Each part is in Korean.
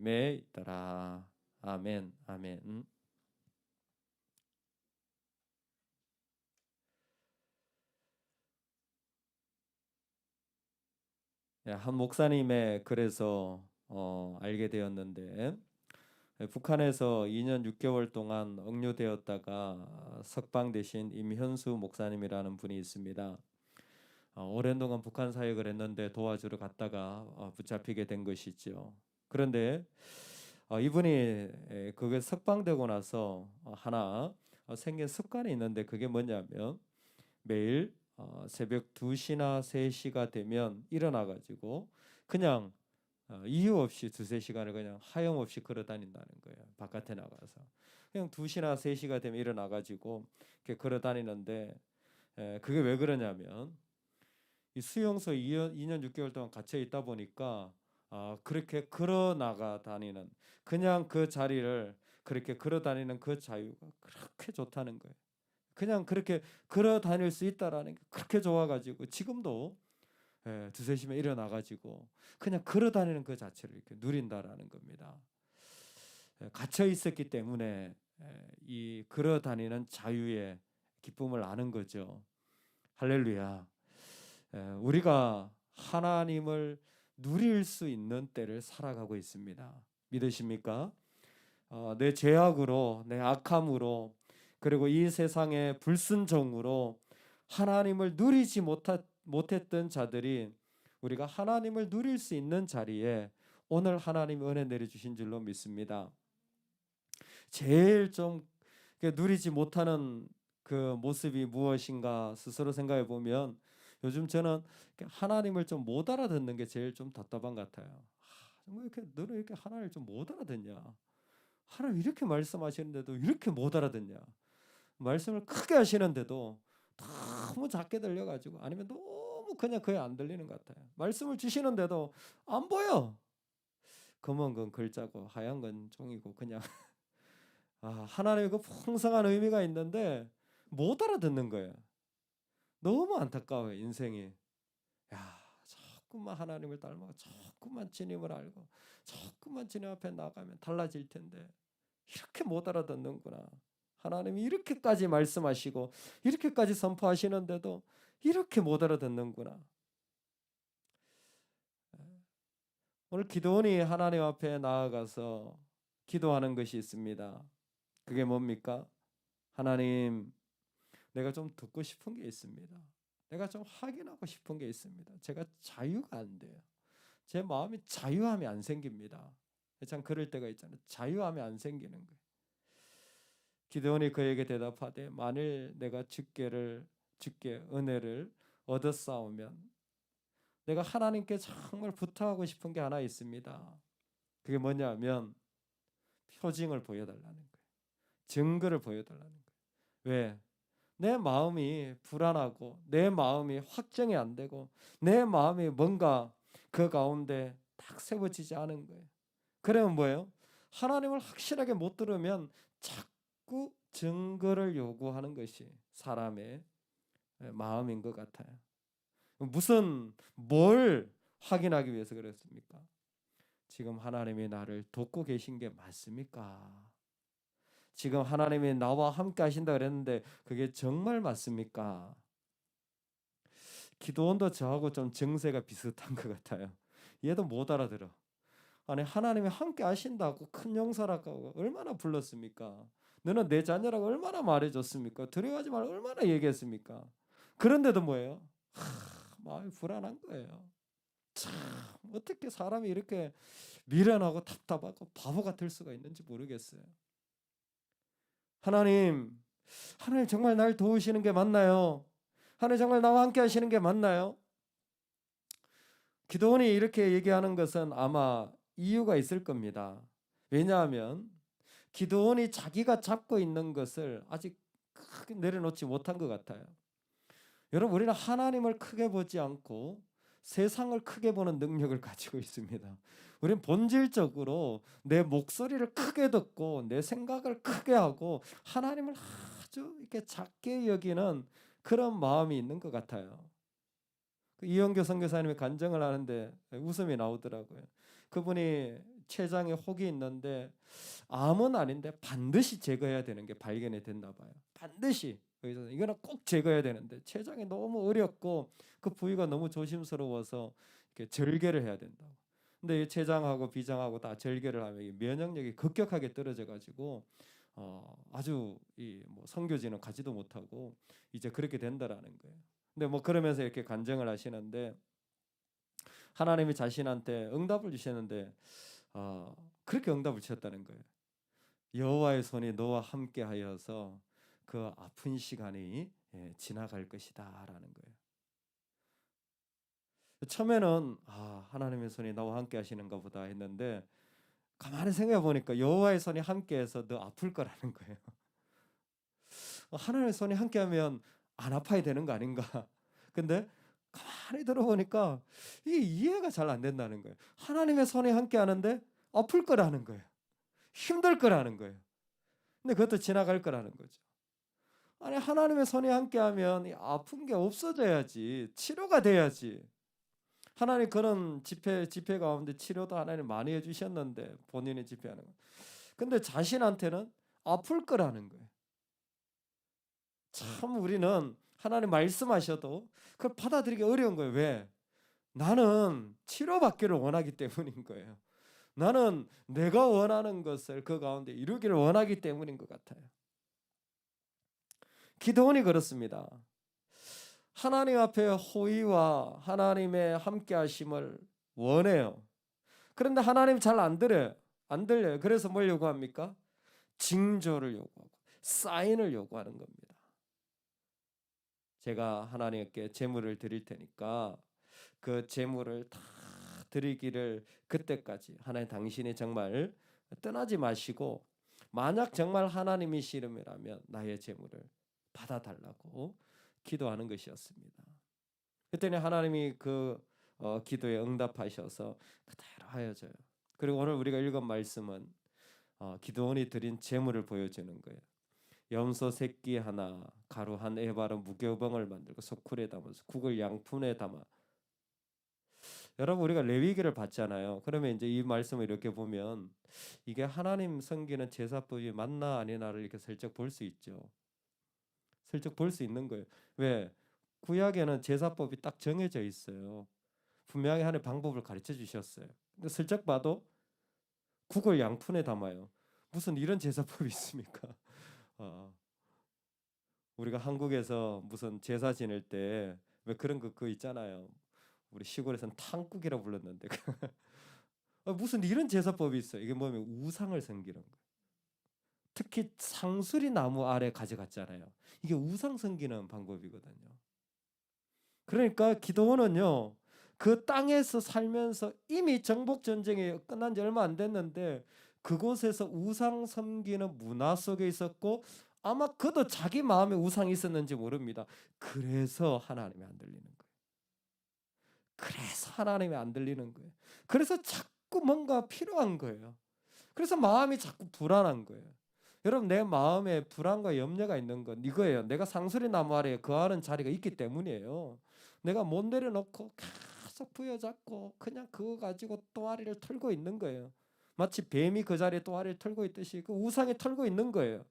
하나님의 있더라. 아멘, 아멘. 한 목사님의 글에서 알게 되었는데, 북한에서 2년 6개월 동안 억류되었다가 석방되신 임현수 목사님이라는 분이 있습니다. 오랜 동안 북한 사역을 했는데 도와주러 갔다가 붙잡히게 된 것이죠. 그런데 이분이 그게 석방되고 나서 하나 생긴 습관이 있는데, 그게 뭐냐면 매일 새벽 2시나 3시가 되면 일어나 가지고 그냥 이유 없이 두세 시간을 그냥 하염없이 걸어 다닌다는 거예요. 바깥에 나가서 그냥 2시나 3시가 되면 일어나 가지고 이렇게 걸어 다니는데, 그게 왜 그러냐면 이 수용소 2년 6개월 동안 갇혀 있다 보니까 그렇게 걸어 나가 다니는, 그냥 그 자리를 그렇게 걸어 다니는 그 자유가 그렇게 좋다는 거예요. 그냥 그렇게 걸어 다닐 수 있다라는 게 그렇게 좋아가지고 지금도 두세 시면 일어나가지고 그냥 걸어 다니는 그 자체를 이렇게 누린다라는 겁니다. 갇혀 있었기 때문에 이 걸어 다니는 자유의 기쁨을 아는 거죠. 할렐루야. 우리가 하나님을 누릴 수 있는 때를 살아가고 있습니다. 믿으십니까? 내 죄악으로, 내 악함으로, 그리고 이 세상의 불순종으로 하나님을 누리지 못했던 자들이 우리가 하나님을 누릴 수 있는 자리에 오늘 하나님이 은혜 내려주신 줄로 믿습니다. 제일 좀 누리지 못하는 그 모습이 무엇인가 스스로 생각해 보면, 요즘 저는 하나님을 좀 못 알아듣는 게 제일 좀 답답한 것 같아요. 정말 이렇게 너는 이렇게 하나님을 좀 못 알아듣냐? 하나님 이렇게 말씀하시는데도 이렇게 못 알아듣냐? 말씀을 크게 하시는데도 너무 작게 들려가지고, 아니면 너무 그냥 거의 안 들리는 것 같아요. 말씀을 주시는데도 안 보여. 검은 건 글자고 하얀 건 종이고 그냥 하나님의 그 풍성한 의미가 있는데 못 알아듣는 거예요. 너무 안타까워요, 인생이. 야, 조금만 하나님을 닮아, 조금만 주님을 알고, 조금만 주님 앞에 나가면 달라질 텐데 이렇게 못 알아듣는구나. 하나님이 이렇게까지 말씀하시고 이렇게까지 선포하시는데도 이렇게 못 알아듣는구나. 오늘 기도원이 하나님 앞에 나아가서 기도하는 것이 있습니다. 그게 뭡니까? 하나님, 내가 좀 듣고 싶은 게 있습니다. 내가 좀 확인하고 싶은 게 있습니다. 제가 자유가 안 돼요. 제 마음이 자유함이 안 생깁니다. 참 그럴 때가 있잖아요. 자유함이 안 생기는 거예요. 기드온이 그에게 대답하되, 만일 내가 주께 은혜를 얻었사오면 내가 하나님께 정말 부탁하고 싶은 게 하나 있습니다. 그게 뭐냐면 표징을 보여달라는 거예요. 증거를 보여달라는 거예요. 왜? 내 마음이 불안하고 내 마음이 확정이 안 되고 내 마음이 뭔가 그 가운데 딱 세워지지 않은 거예요. 그러면 뭐예요? 하나님을 확실하게 못 들으면 자꾸 증거를 요구하는 것이 사람의 마음인 것 같아요. 뭘 확인하기 위해서 그랬습니까? 지금 하나님이 나를 돕고 계신 게 맞습니까? 지금 하나님이 나와 함께 하신다 그랬는데 그게 정말 맞습니까? 기도원도 저하고 좀 정세가 비슷한 것 같아요. 얘도 못 알아들어. 아니, 하나님이 함께 하신다고 큰 용서라고 얼마나 불렀습니까? 너는 내 자녀라고 얼마나 말해줬습니까? 두려워하지 말고 얼마나 얘기했습니까? 그런데도 뭐예요? 마음이 불안한 거예요. 참, 어떻게 사람이 이렇게 미련하고 답답하고 바보 같을 수가 있는지 모르겠어요. 하나님, 하나님 정말 날 도우시는 게 맞나요? 하나님 정말 나와 함께 하시는 게 맞나요? 기도원이 이렇게 얘기하는 것은 아마 이유가 있을 겁니다. 왜냐하면 기도원이 자기가 잡고 있는 것을 아직 크게 내려놓지 못한 것 같아요. 여러분, 우리는 하나님을 크게 보지 않고 세상을 크게 보는 능력을 가지고 있습니다. 우리는 본질적으로 내 목소리를 크게 듣고 내 생각을 크게 하고 하나님을 아주 이렇게 작게 여기는 그런 마음이 있는 것 같아요. 이영교 선교사님이 간증을 하는데 웃음이 나오더라고요. 그분이 췌장에 혹이 있는데 암은 아닌데 반드시 제거해야 되는 게 발견이 됐나 봐요. 반드시. 그래서 이거는 꼭 제거해야 되는데 췌장이 너무 어렵고 그 부위가 너무 조심스러워서 이렇게 절개를 해야 된다고. 근데 이 췌장하고 비장하고 다 절개를 하면 이 면역력이 급격하게 떨어져 가지고 아주 이 뭐 선교지는 가지도 못하고 이제 그렇게 된다라는 거예요. 근데 뭐 그러면서 이렇게 간증을 하시는데 하나님이 자신한테 응답을 주셨는데 그렇게 응답을 주셨다는 거예요. 여호와의 손이 너와 함께하여서 그 아픈 시간이 지나갈 것이다라는 거예요. 처음에는 하나님의 손이 나와 함께하시는가 보다 했는데 가만히 생각해 보니까 여호와의 손이 함께해서 너 아플 거라는 거예요. 하나님의 손이 함께하면 안 아파야 되는 거 아닌가? 근데 가만히 들어보니까 이게 이해가 잘 안 된다는 거예요. 하나님의 손이 함께하는데 아플 거라는 거예요. 힘들 거라는 거예요. 근데 그것도 지나갈 거라는 거죠. 아니 하나님의 손이 함께하면 이 아픈 게 없어져야지, 치료가 돼야지. 하나님 그런 집회 가운데 치료도 하나님 많이 해주셨는데 본인이 집회하는 거. 근데 자신한테는 아플 거라는 거예요. 참 우리는 하나님 말씀하셔도 그걸 받아들이기 어려운 거예요. 왜? 나는 치료받기를 원하기 때문인 거예요. 나는 내가 원하는 것을 그 가운데 이루기를 원하기 때문인 것 같아요. 기도원이 그렇습니다. 하나님 앞에 호의와 하나님의 함께하심을 원해요. 그런데 하나님 잘 안 들어요. 안 들려요. 그래서 뭘 요구합니까? 징조를 요구하고 사인을 요구하는 겁니다. 제가 하나님께 제물을 드릴 테니까 그 제물을 다 드리기를 그때까지 하나님 당신이 정말 떠나지 마시고 만약 정말 하나님이 싫음이라면 나의 제물을 받아달라고 기도하는 것이었습니다. 그랬더니 하나님이 그 기도에 응답하셔서 그대로 하여져요. 그리고 오늘 우리가 읽은 말씀은 기도원이 드린 제물을 보여주는 거예요. 염소 새끼 하나, 가루 한 에바로 무교병을 만들고 소쿠리에 담아서 국을 양푼에 담아. 여러분 우리가 레위기를 봤잖아요. 그러면 이제 이 말씀을 이렇게 보면 이게 하나님 섬기는 제사법이 맞나 아니나를 이렇게 슬쩍 볼 수 있죠. 슬쩍 볼 수 있는 거예요. 왜? 구약에는 제사법이 딱 정해져 있어요. 분명히 하는 방법을 가르쳐 주셨어요. 근데 슬쩍 봐도 국을 양푼에 담아요. 무슨 이런 제사법이 있습니까? 어, 우리가 한국에서 무슨 제사 지낼 때 왜 그런 거 있잖아요. 우리 시골에서는 탕국이라고 불렀는데 무슨 이런 제사법이 있어요. 이게 뭐냐면 우상을 섬기는 거예요. 특히 상수리 나무 아래 가져갔잖아요. 이게 우상 섬기는 방법이거든요. 그러니까 기도원은요. 그 땅에서 살면서 이미 정복 전쟁이 끝난 지 얼마 안 됐는데 그곳에서 우상 섬기는 문화 속에 있었고 아마 그도 자기 마음에 우상이 있었는지 모릅니다. 그래서 하나님이 안 들리는 거예요. 그래서 하나님이 안 들리는 거예요. 그래서 자꾸 뭔가 필요한 거예요. 그래서 마음이 자꾸 불안한 거예요. 여러분 내 마음에 불안과 염려가 있는 건 이거예요. 내가 상수리 나무 아래에 거하는 자리가 있기 때문이에요. 내가 못 내려놓고 계속 부여잡고 그냥 그거 가지고 또아리를 털고 있는 거예요. 마치 뱀이 그 자리에 또아리를 털고 있듯이 그 우상이 털고 있는 거예요.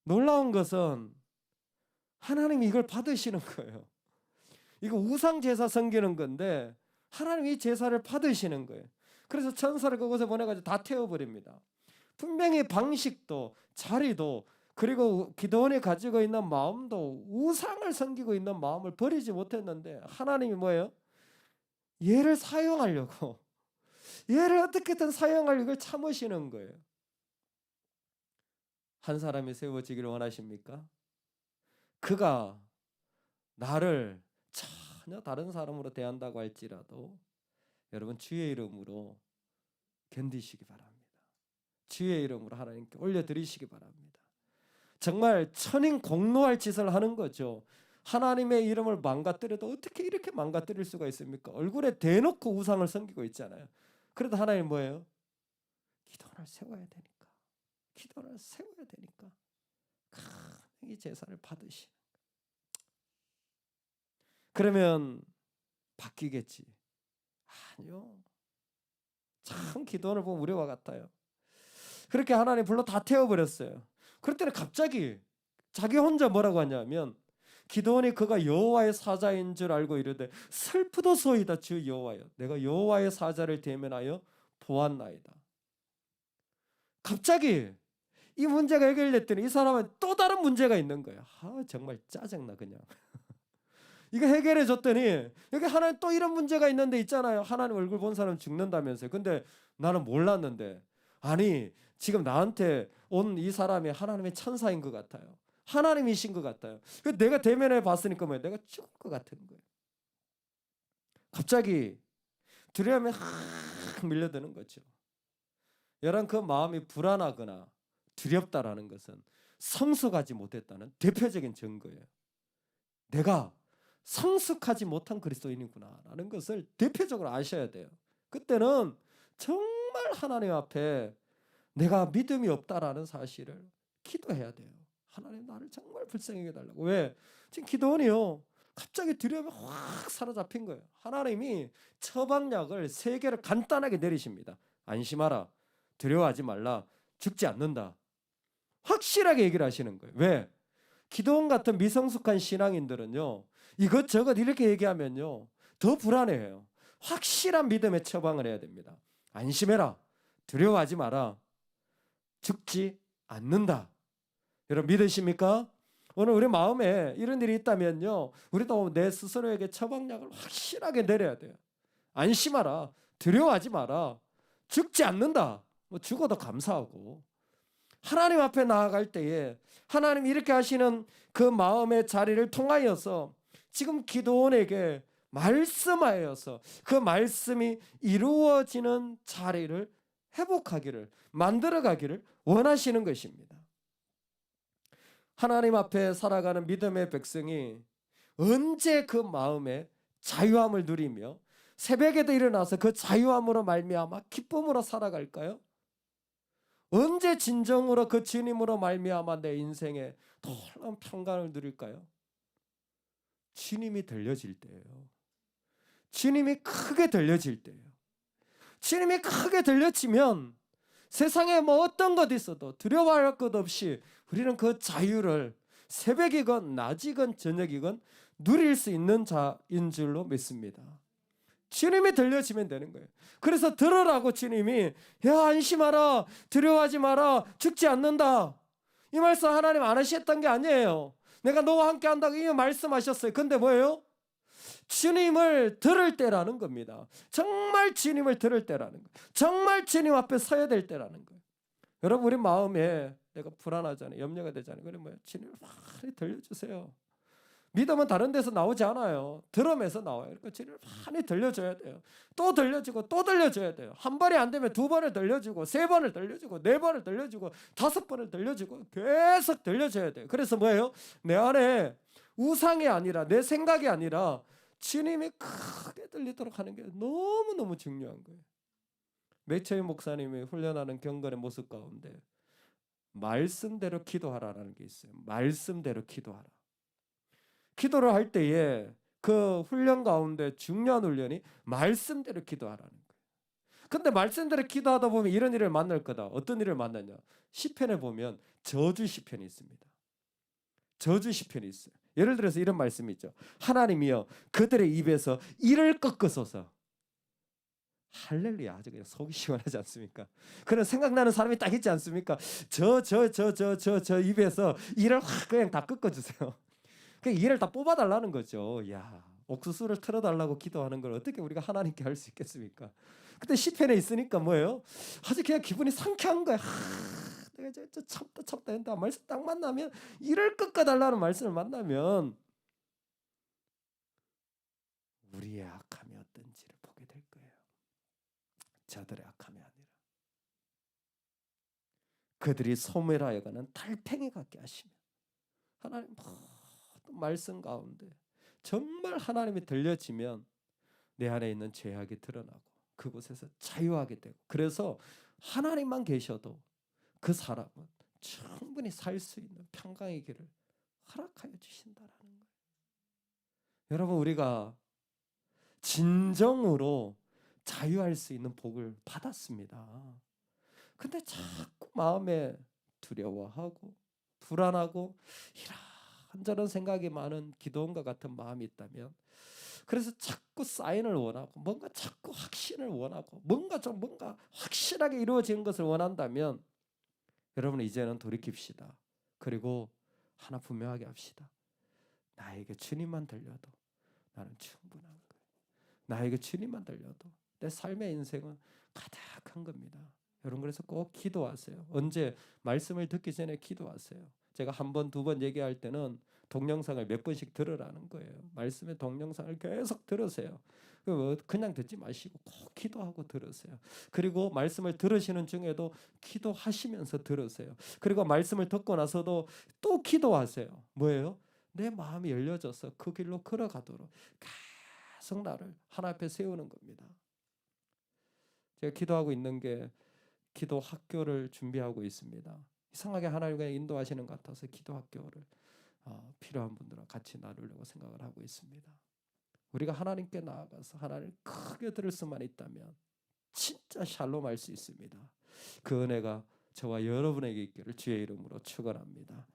놀라운 것은 하나님이 이걸 받으시는 거예요. 이거 우상 제사 섬기는 건데 하나님이 이 제사를 받으시는 거예요. 그래서 천사를 그곳에 보내가지고 다 태워버립니다. 분명히 방식도 자리도 그리고 기도원이 가지고 있는 마음도 우상을 섬기고 있는 마음을 버리지 못했는데 하나님이 뭐예요? 얘를 사용하려고 얘를 어떻게든 사용하려고 이걸 참으시는 거예요. 한 사람이 세워지기를 원하십니까? 그가 나를 전혀 다른 사람으로 대한다고 할지라도 여러분 주의 이름으로 견디시기 바랍니다. 주의 이름으로 하나님께 올려드리시기 바랍니다. 정말 천인 공노할 짓을 하는 거죠. 하나님의 이름을 망가뜨려도 어떻게 이렇게 망가뜨릴 수가 있습니까? 얼굴에 대놓고 우상을 섬기고 있잖아요. 그래도 하나님 뭐예요? 기도를 세워야 되니까. 기도를 세워야 되니까. 이 제사를 받으시는. 그러면 바뀌겠지. 아니요. 참 기도원을 보면 우리와 같아요. 그렇게 하나님 불러 다 태워버렸어요. 그럴 때는 갑자기 자기 혼자 뭐라고 하냐면 기도원이 그가 여호와의 사자인 줄 알고 이르되 슬프도소이다 주 여호와여 내가 여호와의 사자를 대면하여 보았나이다. 갑자기 이 문제가 해결됐더니 이 사람은 또 다른 문제가 있는 거예요. 정말 짜증나 그냥. 이거 해결해 줬더니 여기 하나님 또 이런 문제가 있는데 있잖아요. 하나님 얼굴 본 사람 죽는다면서요. 근데 나는 몰랐는데 아니 지금 나한테 온 이 사람이 하나님의 천사인 것 같아요. 하나님이신 것 같아요. 내가 대면해 봤으니까 뭐 내가 죽을 것 같은 거예요. 갑자기 두려움에 확 밀려드는 거죠. 여러분 그 마음이 불안하거나 두렵다라는 것은 성숙하지 못했다는 대표적인 증거예요. 내가 성숙하지 못한 그리스도인이구나라는 것을 대표적으로 아셔야 돼요. 그때는 정말 하나님 앞에 내가 믿음이 없다라는 사실을 기도해야 돼요. 하나님 나를 정말 불쌍히 해달라고. 왜? 지금 기도원이요. 갑자기 두려움이 확 사로잡힌 거예요. 하나님이 처방약을 3개를 간단하게 내리십니다. 안심하라. 두려워하지 말라. 죽지 않는다. 확실하게 얘기를 하시는 거예요. 왜? 기도원 같은 미성숙한 신앙인들은요. 이것저것 이렇게 얘기하면요. 더 불안해해요. 확실한 믿음의 처방을 해야 됩니다. 안심해라. 두려워하지 마라. 죽지 않는다. 여러분 믿으십니까? 오늘 우리 마음에 이런 일이 있다면요. 우리도 내 스스로에게 처방약을 확실하게 내려야 돼요. 안심하라. 두려워하지 마라. 죽지 않는다. 뭐 죽어도 감사하고. 하나님 앞에 나아갈 때에 하나님 이렇게 하시는 그 마음의 자리를 통하여서 지금 기도원에게 말씀하여서 그 말씀이 이루어지는 자리를 회복하기를 만들어가기를 원하시는 것입니다. 하나님 앞에 살아가는 믿음의 백성이 언제 그 마음에 자유함을 누리며 새벽에도 일어나서 그 자유함으로 말미암아 기쁨으로 살아갈까요? 언제 진정으로 그 주님으로 말미암아 내 인생에 놀라운 평강을 누릴까요? 주님이 들려질 때예요. 주님이 크게 들려질 때예요. 주님이 크게 들려지면 세상에 뭐 어떤 것 있어도 두려워할 것 없이 우리는 그 자유를 새벽이건 낮이건 저녁이건 누릴 수 있는 자인 줄로 믿습니다. 주님이 들려지면 되는 거예요. 그래서 들으라고 주님이 야 안심하라 두려워하지 마라 죽지 않는다. 이 말씀 하나님 안 하셨던 게 아니에요. 내가 너와 함께 한다고 이미 말씀하셨어요. 근데 뭐예요? 주님을 들을 때라는 겁니다. 정말 주님을 들을 때라는 거예요. 정말 주님 앞에 서야 될 때라는 거예요. 여러분 우리 마음에 내가 불안하잖아요. 염려가 되잖아요. 그래 뭐예요? 주님을 많이 들려주세요. 믿음은 다른 데서 나오지 않아요. 들음에서 나와요. 그러니까 주님을 많이 들려줘야 돼요. 또 들려주고 또 들려줘야 돼요. 한 번이 안 되면 2번을 들려주고 3번을 들려주고 4번을 들려주고 5번을 들려주고 계속 들려줘야 돼요. 그래서 뭐예요? 내 안에 우상이 아니라 내 생각이 아니라 주님이 크게 들리도록 하는 게 너무너무 중요한 거예요. 맥체인 목사님이 훈련하는 경건의 모습 가운데 말씀대로 기도하라는 게 있어요. 말씀대로 기도하라. 기도를 할 때에 그 훈련 가운데 중요한 훈련이 말씀대로 기도하라는 거예요. 근데 말씀대로 기도하다 보면 이런 일을 만날 거다. 어떤 일을 만나냐? 시편에 보면 저주 시편이 있습니다. 저주 시편이 있어요. 예를 들어서 이런 말씀이 있죠. 하나님이여 그들의 입에서 이를 꺾으소서. 할렐루야. 아주 그냥 속이 시원하지 않습니까? 그런 생각나는 사람이 딱 있지 않습니까? 저 입에서 이를 확 그냥 다 꺾어주세요. 그냥 이를 다 뽑아달라는 거죠. 야, 옥수수를 틀어달라고 기도하는 걸 어떻게 우리가 하나님께 할 수 있겠습니까? 그때 시편에 있으니까 뭐예요? 아주 그냥 기분이 상쾌한 거야. 내가 저 참다 했다 말씀 딱 만나면 이를 꺾어달라는 말씀을 만나면 우리의 악함이 어떤지를 보게 될 거예요. 저들의 악함이 아니라 그들이 소멸하여가는 달팽이 같게 하시며 하나님 모든 말씀 가운데 정말 하나님이 들려지면 내 안에 있는 죄악이 드러나고 그곳에서 자유하게 되고 그래서 하나님만 계셔도 그 사람은 충분히 살 수 있는 평강의 길을 허락하여 주신다라는 거예요. 여러분 우리가 진정으로 자유할 수 있는 복을 받았습니다. 근데 자꾸 마음에 두려워하고 불안하고 이런저런 생각이 많은 기도원과 같은 마음이 있다면, 그래서 자꾸 사인을 원하고 뭔가 자꾸 확신을 원하고 뭔가 확실하게 이루어지는 것을 원한다면, 여러분 이제는 돌이킵시다. 그리고 하나 분명하게 합시다. 나에게 주님만 들려도 나는 충분한 거예요. 나에게 주님만 들려도 내 삶의 인생은 가득한 겁니다. 여러분, 그래서 꼭 기도하세요. 언제? 말씀을 듣기 전에 기도하세요. 제가 한 번, 두 번 얘기할 때는 동영상을 몇 번씩 들으라는 거예요. 말씀의 동영상을 계속 들으세요. 그냥 듣지 마시고 꼭 기도하고 들으세요. 그리고 말씀을 들으시는 중에도 기도하시면서 들으세요. 그리고 말씀을 듣고 나서도 또 기도하세요. 뭐예요? 내 마음이 열려져서 그 길로 걸어가도록 계속 나를 하나님 앞에 세우는 겁니다. 제가 기도하고 있는 게 기도 학교를 준비하고 있습니다. 이상하게 하나님과 인도하시는 것 같아서 기도 학교를 필요한 분들과 같이 나누려고 생각을 하고 있습니다. 우리가 하나님께 나아가서 하나님을 크게 들을 수만 있다면 진짜 샬롬할 수 있습니다. 그 은혜가 저와 여러분에게 있기를 주의 이름으로 축원합니다.